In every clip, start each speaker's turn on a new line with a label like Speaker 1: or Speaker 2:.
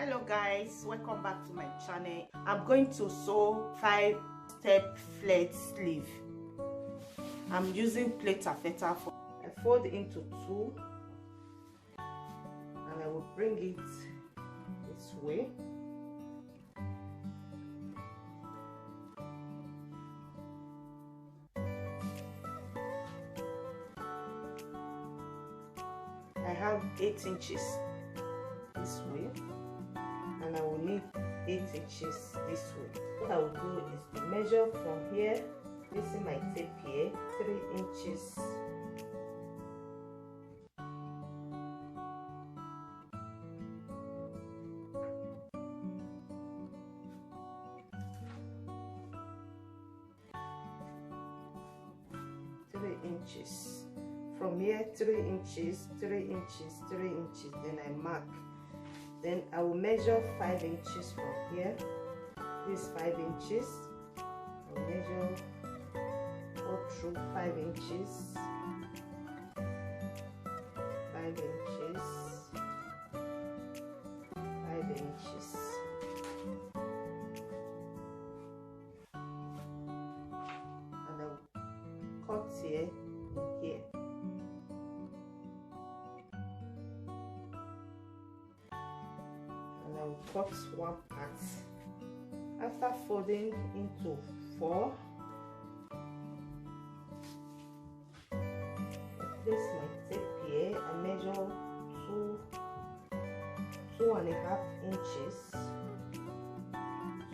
Speaker 1: Hello guys, welcome back to my channel. I'm going to sew 5-step flared sleeve. I'm using plait taffeta. I fold into 2 and I will bring it this way. I have 8 inches this way and I will need 8 inches this way. What I will do is to measure from here, using my tape here, 3 inches. From here, 3 inches, 3 inches, 3 inches, then I mark. Then I will measure 5 inches from here. This 5 inches. I will measure all through 5 inches, 5 inches, 5 inches. And I will cut here and here. And I will cut one part. After folding into 4, I place my tape here. I measure 2.5 inches,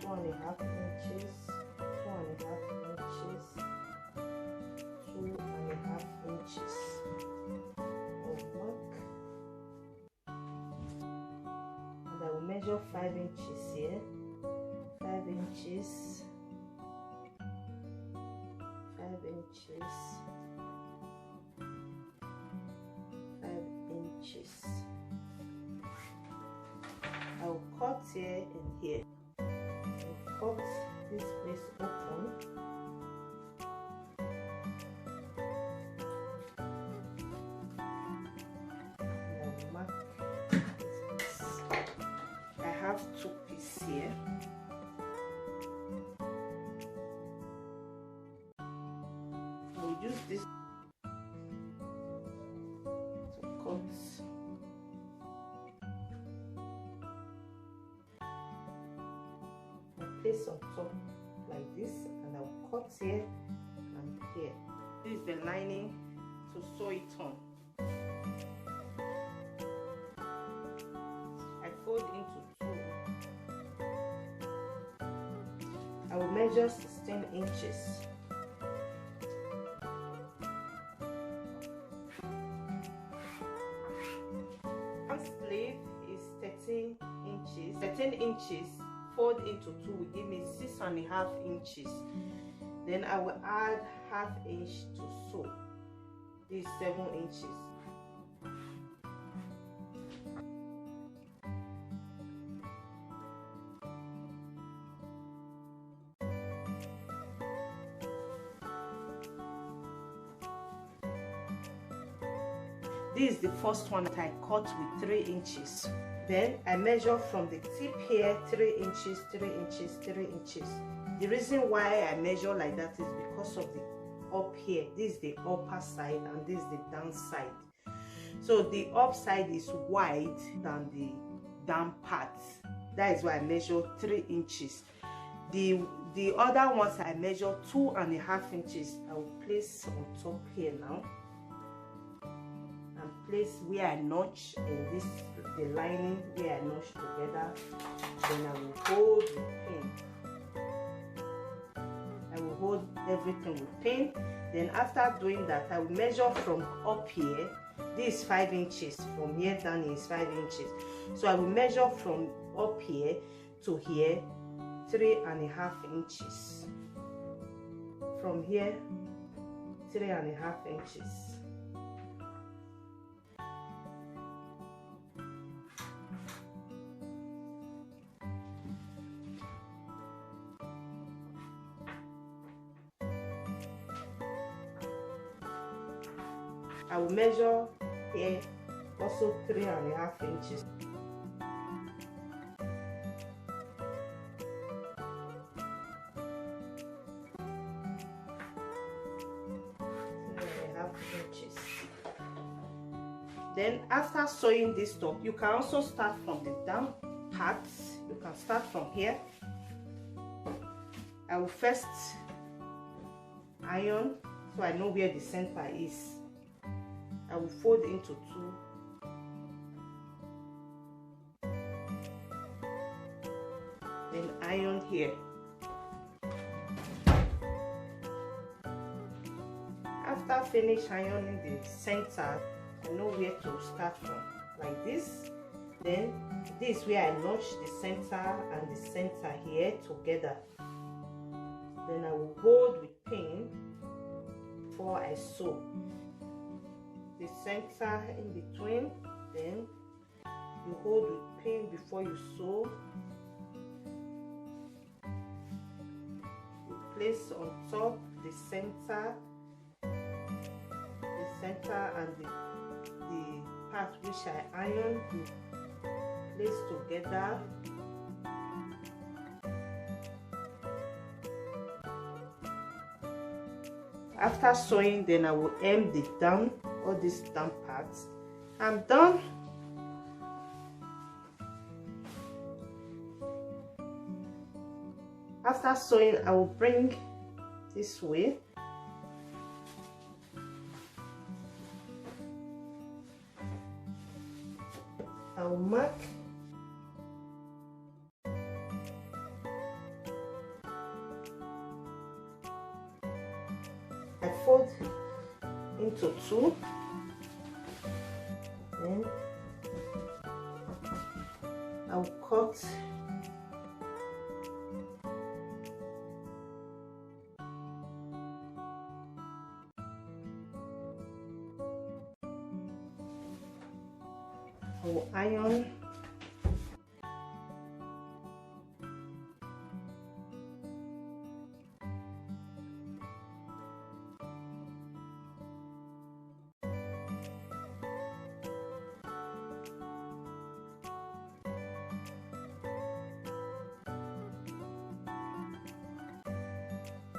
Speaker 1: 2.5 inches, 2.5 inches, 2.5 inches. I'll mark, and I will measure 5 inches here. 5 inches, 5 inches, 5 inches. I will cut here and here. I will cut this place open. And I will mark this piece. I have 2 pieces here. Use this to cut. I place on top like this and I'll cut here and here. This is the lining to sew it on. I fold into 2. I will measure 16 inches. Sleeve is 13 inches. 13 inches fold into 2 will give me 6.5 inches. Then I will add ½ inch to sew. This is 7 inches. This is the first one that I cut with 3 inches. Then I measure from the tip here 3 inches, 3 inches, 3 inches. The reason why I measure like that is because of the up here. This is the upper side and this is the down side. So the up side is wide than the down part. That is why I measure 3 inches. The other ones I measure 2.5 inches. I will place on top here now. Place where I notch in this, the lining where I notch together. Then I will hold the pin. I will hold everything with pin. Then after doing that, I will measure from up here. This is 5 inches. From here down is 5 inches. So I will measure from up here to here 3.5 inches. From here 3.5 inches. I will measure here also 3.5 inches. inches. Then after sewing this top, you can also start from the down part. You can start from here. I will first iron so I know where the center is. I will fold into two. Then iron here. After finish ironing the center, I know where to start from, like this. Then this where I notch the center and the center here together. Then I will hold with pin before I sew the center in between. Then you hold with pin before you sew. You place on top the center and the part which I iron, you place together. After sewing, then I will hem the down, all these down parts. I'm done. After sewing, I will bring this way. I will mark I fold into two, then I will cut I will iron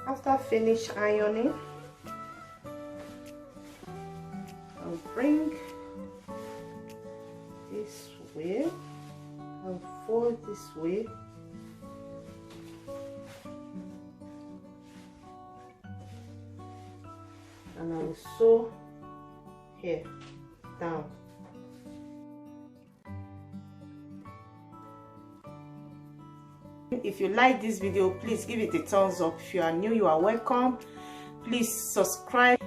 Speaker 1: After finish ironing, I'll bring this way, I'll fold this way, and I will sew here down. If you like this video, please give it a thumbs up. If you are new, you are welcome. Please subscribe.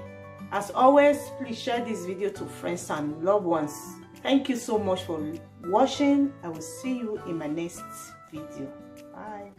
Speaker 1: As always, please share this video to friends and loved ones. Thank you so much for watching. I will see you in my next video. Bye.